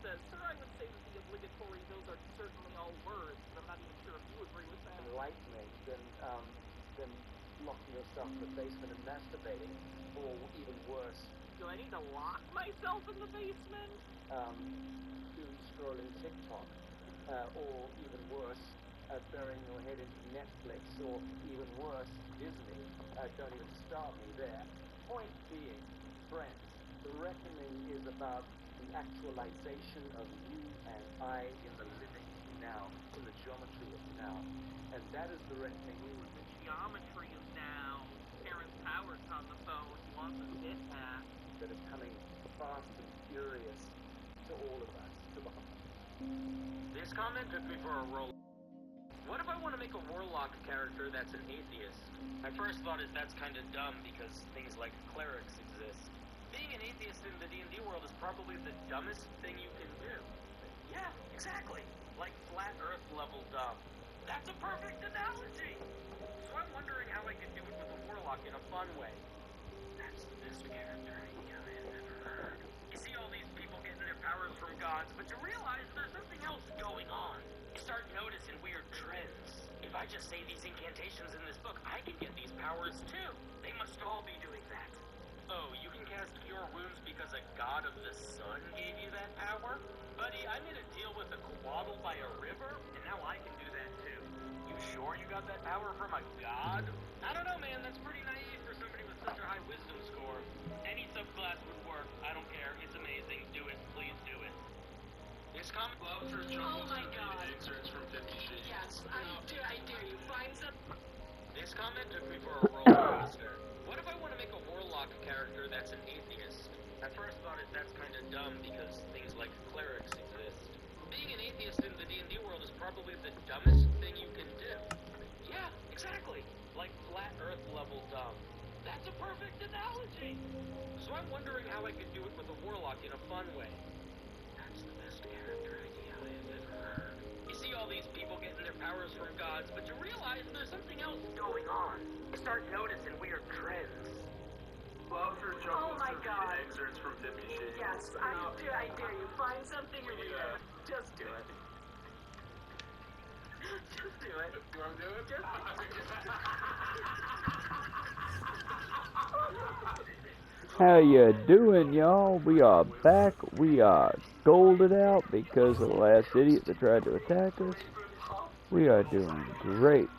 says, sir, I would say that the obligatory those are certainly all words, but I'm not even sure if you agree with that. Enlightening than locking yourself in the basement and masturbating, or even worse, Do I need to lock myself in the basement? doom scrolling TikTok, or even worse, burying your head into Netflix, or even worse, Disney. Don't even start me there. Point being, friends, the reckoning is about the actualization of you and I in the living now, in the geometry of now. And that is the reckoning. The geometry of now. Terrence Howard's on the phone. He wants a hit pass. That is coming fast and furious to all of us. This comment took me for a roll. What if I want to make a warlock character that's an atheist? My first thought is that's kind of dumb because things like clerics exist. Being an atheist in the D&D world is probably the dumbest thing you can do. Yeah, exactly. Like flat earth level dumb. That's a perfect analogy! So I'm wondering how I could do it with a warlock in a fun way. That's the best character idea I have ever heard. You see all these people getting their powers from gods, but you realize there's something else going on. You start noticing weird trends. If I just say these incantations in this book, I can get these powers too. They must all be doing that. Oh, you can cast Cure Wounds because a god of the sun gave you that power? Buddy, I made a deal with a quaddle by a river, and now I can do that too. You sure you got that power from a god? I don't know, man. That's pretty naive for somebody with such a high wisdom score. Any subclass would work. I don't care. It's amazing. Do it. Please do it. This comic Love for Oh my God. excerpts from 50 Shades. Yes, I dare you. Find some. This comment took me for a roller coaster. What if I want to make a warlock character that's an atheist? My first thought is that's kind of dumb because things like clerics exist. Being an atheist in the D&D world is probably the dumbest thing you can do. Yeah, exactly. Like flat earth level dumb. That's a perfect analogy. So I'm wondering how I could do it with a warlock in a fun way. That's the best character idea I have ever heard. You see all these people getting their powers from gods, but you realize there's something else going on. You start noticing weird trends. Love for Oh my God. excerpts from 50 Shades. Yes, I dare you. Find something weird. Just do it. Just do it. You want to do it? How you doing, y'all? We are back. We are golded out because of the last idiot that tried to attack us. We are doing great.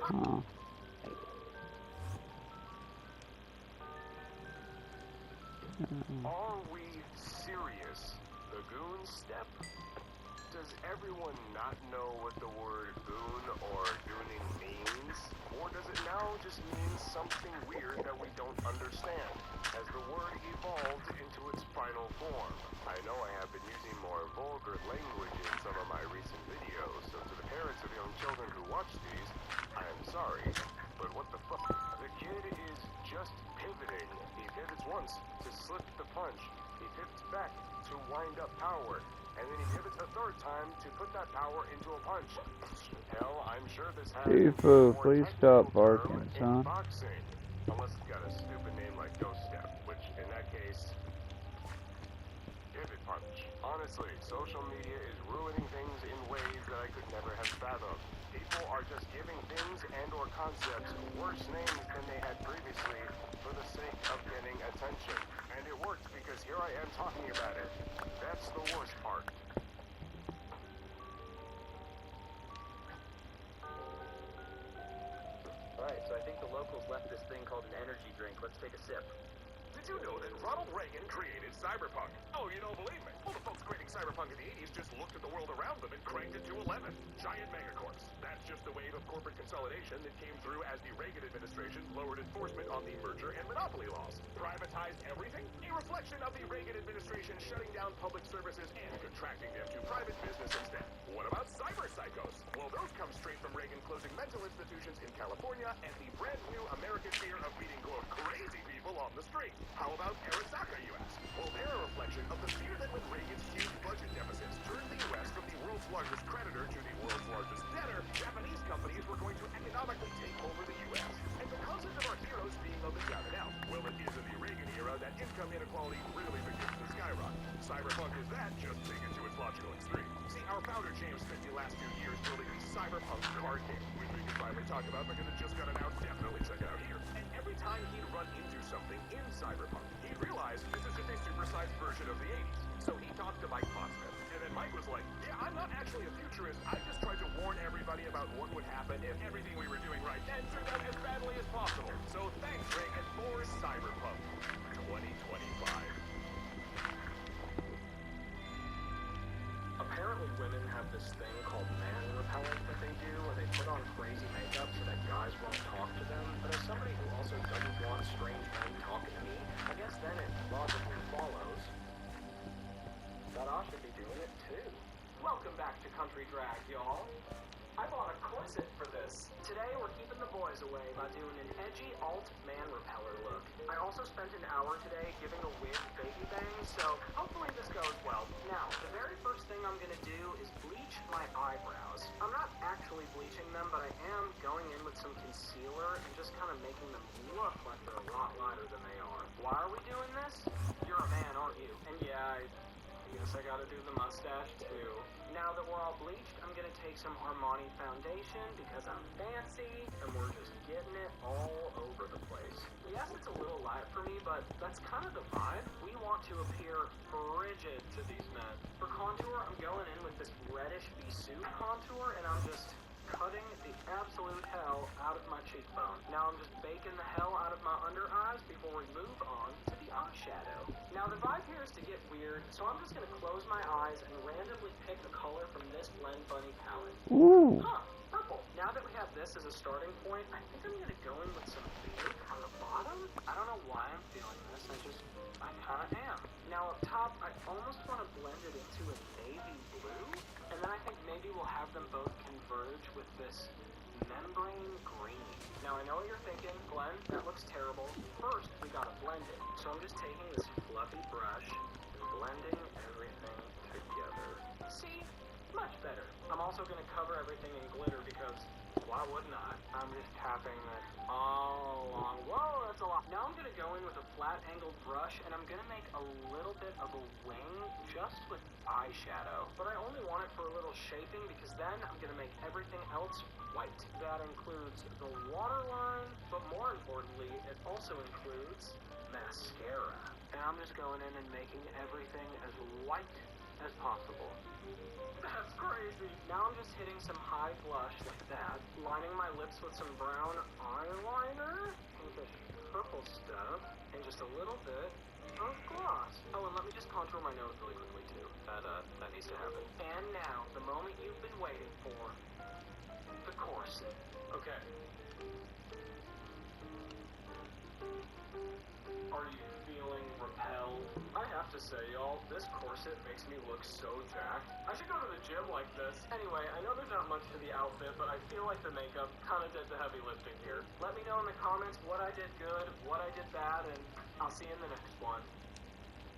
Huh. Are we serious? The goon step? Does everyone not know what the word goon or gooning means? Or does it now just mean something weird that we don't understand, as the word evolved into its final form? I know I have been using more vulgar language in some of my recent videos, so to the parents of young children who watch these, I am sorry, but what the fuck? The kid is just pivoting. He pivots once to slip the punch. He pivots back to wind up power. And then he pivots a third time to put that power into a punch. Hell, I'm sure this has Tifu, more please technical stop barking, term in son. boxing. Unless it's got a stupid name like Ghost Step, which in that case, pivot punch. Honestly, social media is ruining things in ways that I could never have fathomed. People are just giving things and or concepts worse names than they had previously for the sake of getting attention. And it worked because here I am talking about it. That's the worst part. Alright, so I think the locals left this thing called an energy drink. Let's take a sip. Did you know that Ronald Reagan created cyberpunk? Oh, you don't believe me? Well, the folks creating cyberpunk in the 80s just looked at the world around them and cranked it to 11. Giant megacorps. That's just the wave of corporate consolidation that came through as the Reagan administration lowered enforcement on the merger and monopoly laws. Privatized everything? A reflection of the Reagan administration shutting down public services and contracting them to private business instead. What about cyber psychos? Well, Those come straight from Reagan closing mental institutions in California and the brand new American fear of meeting, quote, crazy people on the street. How about Arasaka, you ask? Well, they're a reflection of the fear that with Reagan's huge budget deficits turned the U.S. from the world's largest creditor to the world's largest debtor, Japanese companies were going to economically take over the U.S. And the concept of our heroes being on the down and out. Well, it is in the Reagan era that income inequality really begins to skyrocket. Cyberpunk is that, just taken to its logical extreme. See, our founder James spent the last few years building the Cyberpunk card game, which we can finally talk about because it just got announced. Definitely check it out here. And every time he'd run into something in Cyberpunk, he'd realize this is just a supersized version of the 80s. So he talked to Mike Pondsmith, and then Mike was like, yeah, I'm not actually a futurist. I just tried to warn everybody about what would happen if everything we were doing right then turned out as badly as possible. So thanks, Reagan, for Cyberpunk 2025. Apparently women have this thing called man repellent that they do, where they put on crazy makeup so that guys won't talk to them. But as somebody who also doesn't want strange men talking to me, I guess then it logically follows that I should be doing it too. Welcome back to Country Drag, y'all. I bought a corset for this. Today we're keeping the boys away by doing an edgy alt man repeller look. I also spent an hour today giving a wig baby bangs, so hopefully this goes well. Now, the very first thing I'm gonna do is bleach my eyebrows. I'm not actually bleaching them, but I am going in with some concealer and just kind of making them look like they're a lot lighter than they are. Why are we doing this? You're a man, aren't you? And yeah, I guess I gotta do the mustache too. Now that we're all bleached, I'm gonna take some Armani foundation because I'm fancy, and we're just getting it all over the place. Yes, it's a little light for me, but that's kind of the vibe. We want to appear frigid to these men. For contour, I'm going in with this reddish Bisou contour, and I'm just cutting the absolute hell out of my cheekbone. Now I'm just baking the hell out of my under eyes before we move on to the eyeshadow. Now the vibe here is to get weird, so I'm just going to close my eyes and randomly pick a color from this Blend Bunny palette. Ooh. Huh, purple. Now that we have this as a starting point, I think I'm going to go in with some pink on the bottom. I don't know why I'm feeling this, I kind of am. Now up top, I almost want to blend it into a navy blue, and then I think maybe we'll have them both converge with this membrane green. Now I know what you're thinking, Glenn, that looks terrible. First, we gotta blend it. So I'm just taking this fluffy brush and blending everything together. See? Much better. I'm also gonna cover everything in glitter because why wouldn't I? I'm just tapping this all along. Whoa, that's a lot. Now I'm gonna go in with a flat angled brush and I'm gonna make a little bit of a wing just with eyeshadow. But I only want it for a little shaping because then I'm gonna make everything else white. That includes the waterline, but more importantly, it also includes mascara. And I'm just going in and making everything as white as possible. That's crazy. Now I'm just hitting some high blush like that, lining my lips with some brown eyeliner, pinkish purple stuff, and just a little bit of gloss. Oh, and let me just contour my nose really quickly too. That needs to happen. And now, the moment you've been waiting for, the corset. Okay. Are you feeling repelled? I have to say, y'all, this corset makes me look so jacked. I should go to the gym like this. Anyway, I know there's not much to the outfit, but I feel like the makeup kind of did the heavy lifting here. Let me know in the comments what I did good, what I did bad, and I'll see you in the next one.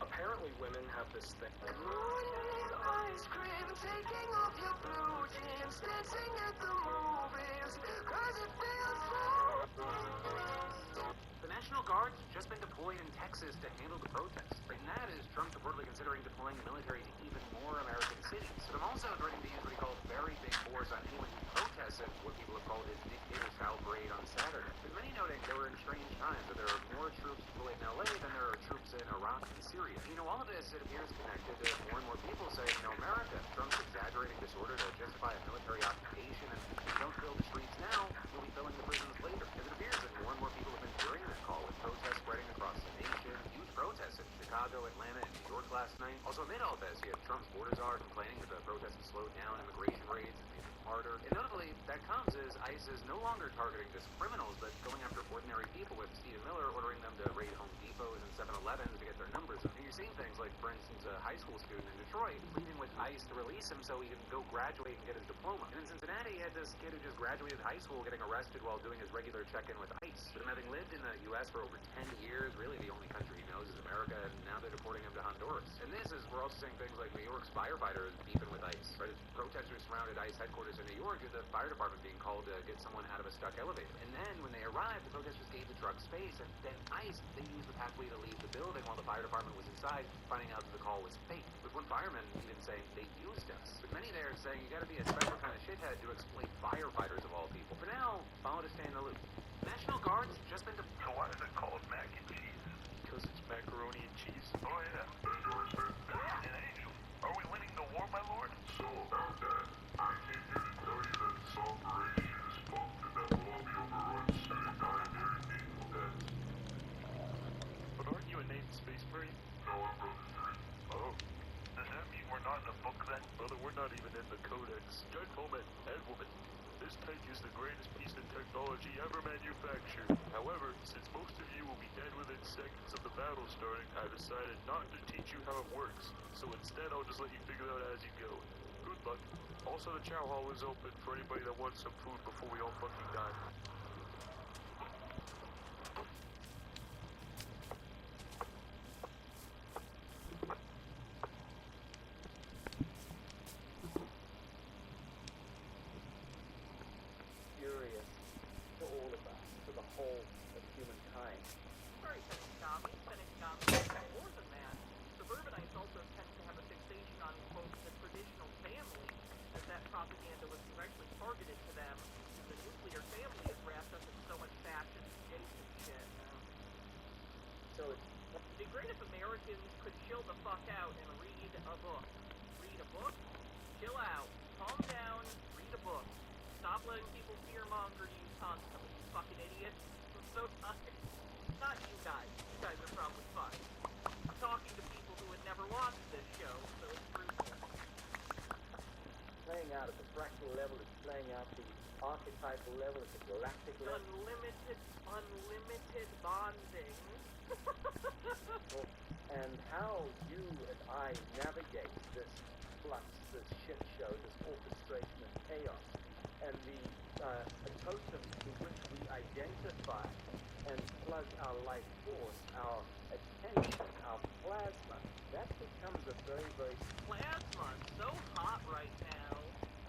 Apparently women have this thing. Morning ice cream, taking off your blue jeans, dancing at the movies, 'cause it feels so. The National Guard's just been deployed in Texas to handle the protests. And that is Trump reportedly considering deploying the military to even more American cities. But I'm also threatening to use what he calls very big force on anyone who protests at what people have called his dictator-style parade on Saturday. With many noting there were in strange times that there are more troops deployed in LA than there are troops in Iraq and Syria. You know, all of this, it appears connected to more and more people saying, America, Trump's exaggerating disorder to justify a military occupation, and if we don't fill the streets now, we'll be filling the prisons later. As it appears that more and more people have been hearing that call, with protests spreading across the nation, huge protests in Chicago, Atlanta, and New York last night. Also, amid all this, you have Trump's border czar complaining that the protests have slowed down immigration raids and made them harder. And notably, that comes as ICE is no longer targeting just criminals, but going after ordinary people, with Stephen Miller ordering them to raid Home Depots and 7-Elevens to get their numbers. And you seen things like, for instance, a high school student in Detroit pleading with ICE to release him so he can go graduate and get his diploma. And in Cincinnati, you had this kid who just graduated high school getting arrested while doing his regular check-in with ICE. But having lived in the U.S. for over 10 years, really the only country he knows is America, and now they're deporting him to Honduras. And this is, we're also seeing things like New York's firefighters beefing with ICE. Right, as protesters surrounded ICE headquarters in New York, the fire department being called to get someone out of a stuck elevator. And then when they arrived, the protesters gave the truck space, and then ICE, they used the pathway to leave the building while the fire department was inside, finding out that the call was fake. With one fireman even saying they used us. But many there are saying you gotta be a special kind of shithead to exploit firefighters of all people. For now, follow to stay in the loop. National Guard's just been to... So why is it called mac and cheese? Because it's macaroni and cheese. Oh yeah. An angel. Are we winning the war, my lord? So about that, I came here to tell you that this operation is bumped and that lobby overruns City 9 didn't need that. But aren't you a named space marine? No, I'm Brother 3. Oh. Does that mean we're not in the book then? Brother, we're not even in the codex. Gentlemen and women, this tank is the greatest piece of technology ever manufactured. However, since most of you will be dead within seconds of the battle starting, I decided not to teach you how it works. So instead, I'll just let you figure it out as you go. Good luck. Also, the chow hall is open for anybody that wants some food before we all fucking die. Furious to all of us, to the whole of humankind. Sorry, Fenixgami, more than that. Suburbanites also tend to have a fixation on, quote, the traditional family, as that propaganda was directly targeted to them, and the nuclear family is wrapped up in so much fascist adjacent shit. So it's It'd be great if Americans could chill the fuck out and read a book. Read a book, chill out, calm down, read a book. Stop letting people fearmonger you constantly, you fucking idiots. I'm so tired. Not you guys. You guys are probably fine. I'm talking to people who had never watched this show, so it's brutal. playing out at the fractal level, it's playing out the archetypal level, at the galactic level. Unlimited bonding. And how you and I navigate this flux, this shit show, this orchestration of chaos, and the totem to which we identify and plug our life force, our attention, our plasma, that becomes a very, very... Plasma, so hot right now.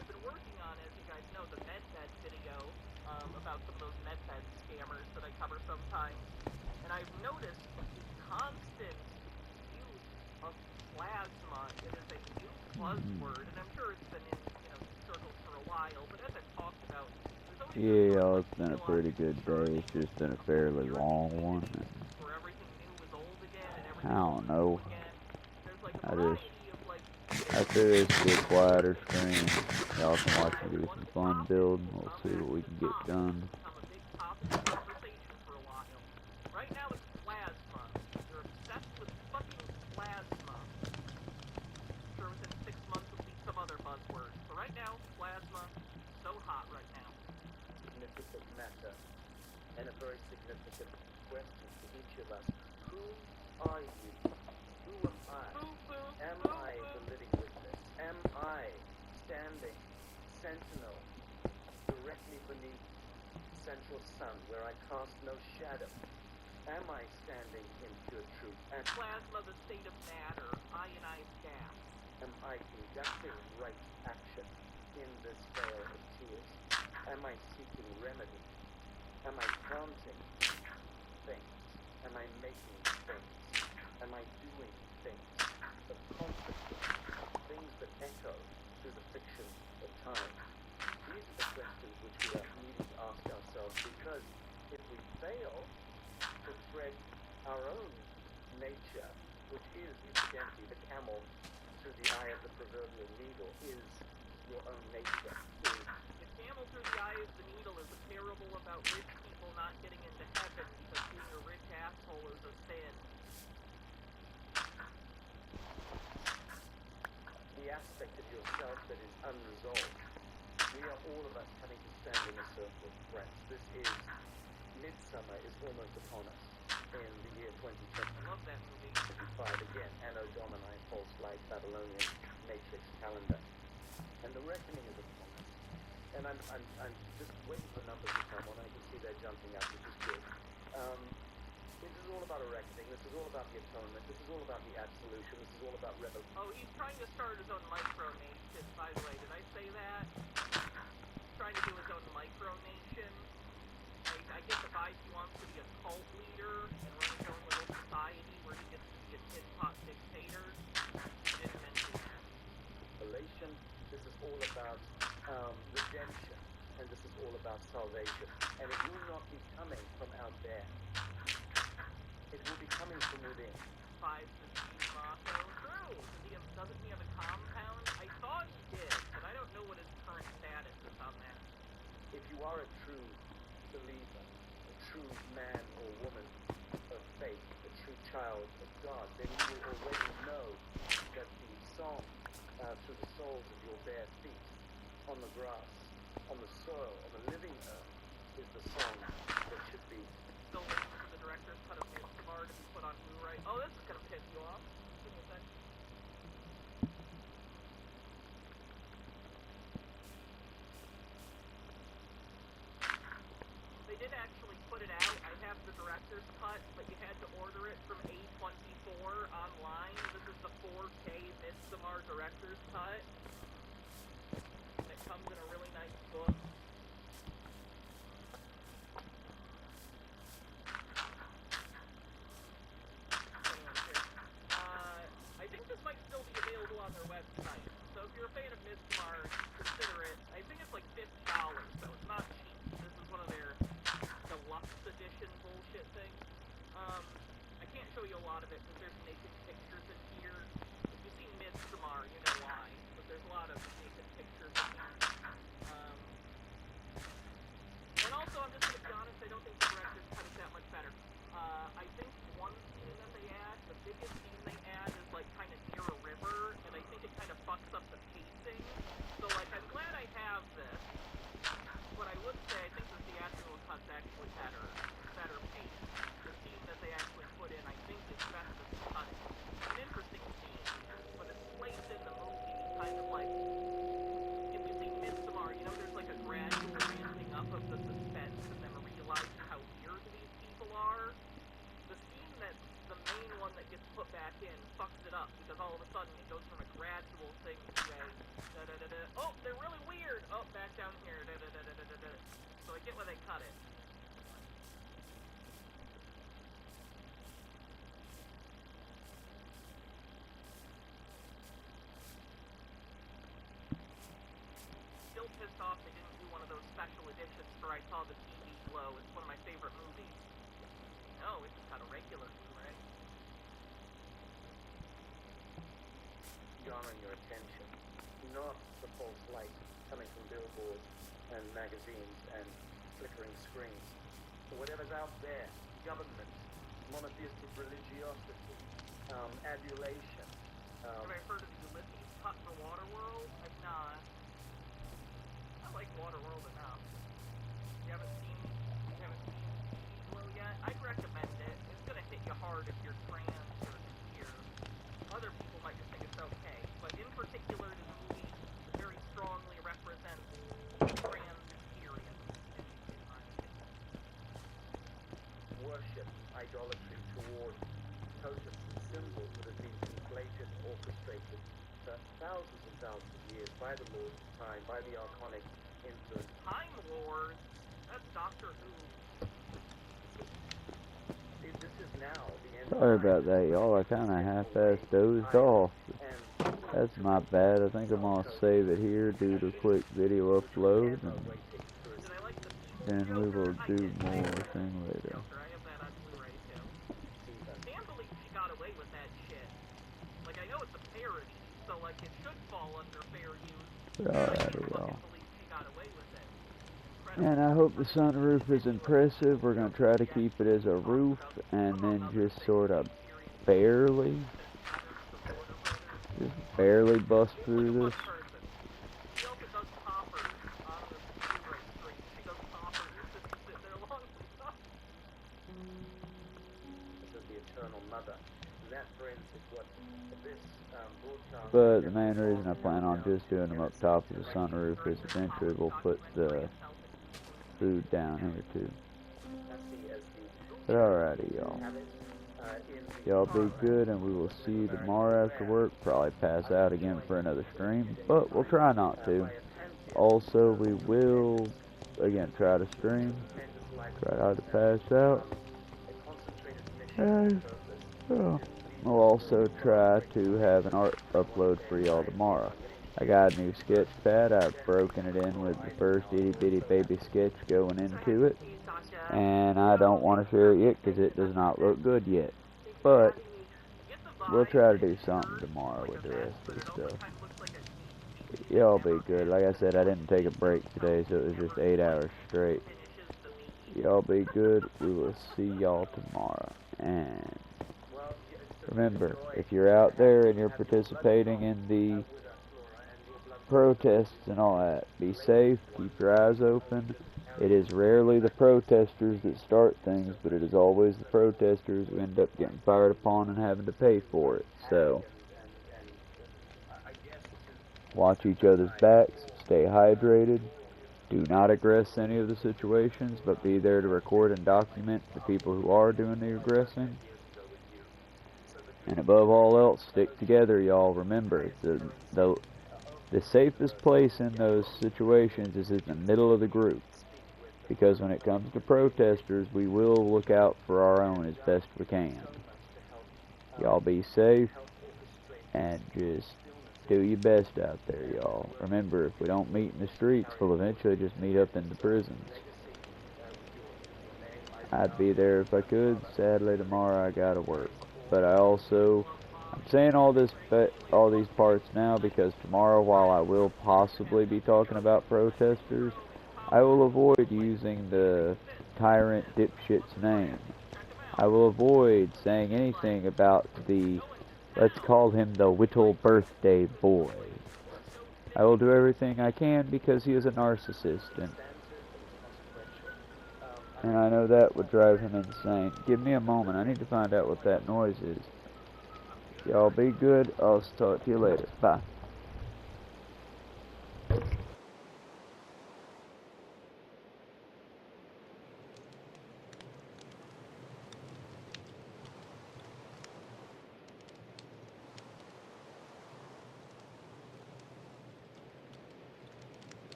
I've been working on, as you guys know, the MedBed video about some of those MedBed scammers that I cover sometimes. And I've noticed the constant use of plasma. It is a new buzzword, and I'm sure it's been in circles for a while, but as I've talked about, there's always Yeah, it's been a pretty good day. It's just been a fairly long one. where everything new is old again and everything I don't know. new again. There's like a I variety just, of like after this get quieter stream, y'all can watch me do some fun building. We'll see what we can get done. become a big topic of conversation for a while. Right now it's plasma. You're obsessed with fucking plasma. I'm sure within 6 months will be some other buzzword. But right now, plasma, so hot right now. significant matter and a very significant question to each of us. Who are you? Who am I? Am I the living witness? Am I standing sentinel directly beneath central sun where I cast no shadow? Am I standing in pure truth? And Plasma, the state of matter, ionized gas. am I conducting right action in this vale of tears? Am I seeking remedy? Am I granting things? Am I making things? Am I doing things? The consequences, things that echo through the fiction of time. These are the questions which we are needing to ask ourselves, because if we fail to thread our own nature, which is incidentally the camel through the eye of the proverbial needle, is your own nature, is The camel through the eye of the needle is a parable about rich people not getting into heaven because being a rich asshole is a sin. the aspect of yourself that is unresolved. We are all of us having to stand in a circle of friends. This is, midsummer is almost upon us. in the year 2025. I love that movie. Again, Anno Domini, false light, Babylonian matrix calendar. And the reckoning is upon us. And I'm just waiting for numbers to come on. I can see they're jumping up, which is good. This is all about a reckoning. This is all about the atonement. This is all about the absolution. This is all about revolution. Oh, he's trying to start his own micronation, by the way. Did I say that? He's trying to do his own micronation. I get the vibe he wants to be a cult leader and run his own little society where he gets to be a tin-pot dictator. He didn't mention that. Revelation. This is all about redemption. And this is all about salvation. And it will not be coming from out there. It will be coming from within. 5 to Steve Motto. True. Doesn't he have a compound? I thought he did, but I don't know what his current status is on that. If you are a true believer, a true man or woman of faith, a true child of God, then you will already know that the song through the soles of your bare feet, on the grass, on the soil, on the living earth, is the song that should be. Still waiting for the director's cut of Midsommar to be put on Blu-ray. Oh, this is gonna piss you off. Give me a sec. They did actually put it out. I have the director's cut, but you had to order it from A24 online. This is the 4K Midsommar director's cut. And it comes in a really nice book. I think this might still be available on their website. So if you're a fan of Midsommar, consider it. I think it's like $50, so it's not cheap. This is one of their deluxe edition bullshit things. I can't show you a lot of it because there's naked pictures in here. If you've seen Midsommar, you know why. But there's a lot of naked pictures in here. And also, I'm just going to be honest, I don't think the director's cut is that much better. I think one scene that they add, the biggest scene they add is like kind of near a river, and I think it kind of fucks up the pacing. So like, I'm glad I have this. What I would say, I think the theatrical cut's actually better paced. The scene that they actually put in, I think, is best of the cut. It's an interesting scene, but it's placed in the movie kind of like, if you've seen Midsommar, you know there's like a gradual ramping up of the suspense and then realizing how weird these people are. The scene that's the main one that gets put back in fucks it up because all of a sudden it goes from a gradual thing to a da-da-da-da. Oh, they're really weird. Oh, back down here. Da-da-da-da-da-da. So I get why they cut it. Still pissed off they didn't do one of those special editions for I Saw the TV Glow. It's one of my favorite movies. No, it's just got a regular Blu-ray. Garner your attention, not the false light coming from billboards and magazines and flickering screens. Whatever's out there, government, monotheistic religiosity, adulation. Have I heard of Ulysses cut for Waterworld? I've not. I like Waterworld enough. You haven't seen Glow yet? I'd recommend it. It's gonna hit you hard if you're trans or queer. Other people might just think it's okay, but in particular, this movie very strongly represents trans experience, in my opinion. Worship, idolatry toward totems and symbols that have been conflated and orchestrated for thousands and thousands of years by the lords of time, by the archonic influence. Time Lord? That's Doctor Who. This is now the end. Sorry about that, y'all. I kind of half-assed dozed off. That's my bad. I think I'm gonna save it here, do the quick video upload, and then we will do more thing later. I have that on Blu-ray too. Can't believe she got away with that shit. Like, I know it's a parody, so like it should fall under fair use. Alrighty, y'all. Believe she got away with it. And I hope the sunroof is impressive. We're gonna try to keep it as a roof, and then just sort of barely bust through this. She also does poppers on the Blu-ray screen. She does poppers just to sit there long enough. what this broadcast. But the main reason I plan on just doing them up top of the sunroof is eventually we'll put the food down here too. But alrighty, y'all. Y'all be good, and we will see you tomorrow after work. Probably pass out again for another stream, but we'll try not to. Also, we will, again, try to stream. Try not to pass out. And we'll also try to have an art upload for y'all tomorrow. I got a new sketch pad. I've broken it in with the first itty bitty baby sketch going into it. And I don't want to share it yet because it does not look good yet. But we'll try to do something tomorrow with the rest of the stuff. Y'all be good. Like I said, I didn't take a break today, so it was just 8 hours straight. Y'all be good. We will see y'all tomorrow. And remember, if you're out there and you're participating in the protests and all that, be safe, keep your eyes open. It is rarely the protesters that start things, but it is always the protesters who end up getting fired upon and having to pay for it. So, watch each other's backs, stay hydrated, do not aggress any of the situations, but be there to record and document the people who are doing the aggressing. And above all else, stick together, y'all. Remember, the safest place in those situations is in the middle of the group. Because when it comes to protesters, we will look out for our own as best we can. Y'all be safe, and just do your best out there, y'all. Remember, if we don't meet in the streets, we'll eventually just meet up in the prisons. I'd be there if I could. Sadly, tomorrow I gotta work. But I'm saying all these parts now because tomorrow, while I will possibly be talking about protesters, I will avoid using the tyrant dipshit's name. I will avoid saying anything about let's call him the Whittle birthday boy. I will do everything I can because he is a narcissist, and I know that would drive him insane. Give me a moment, I need to find out what that noise is. Y'all be good, I'll talk to you later. Bye.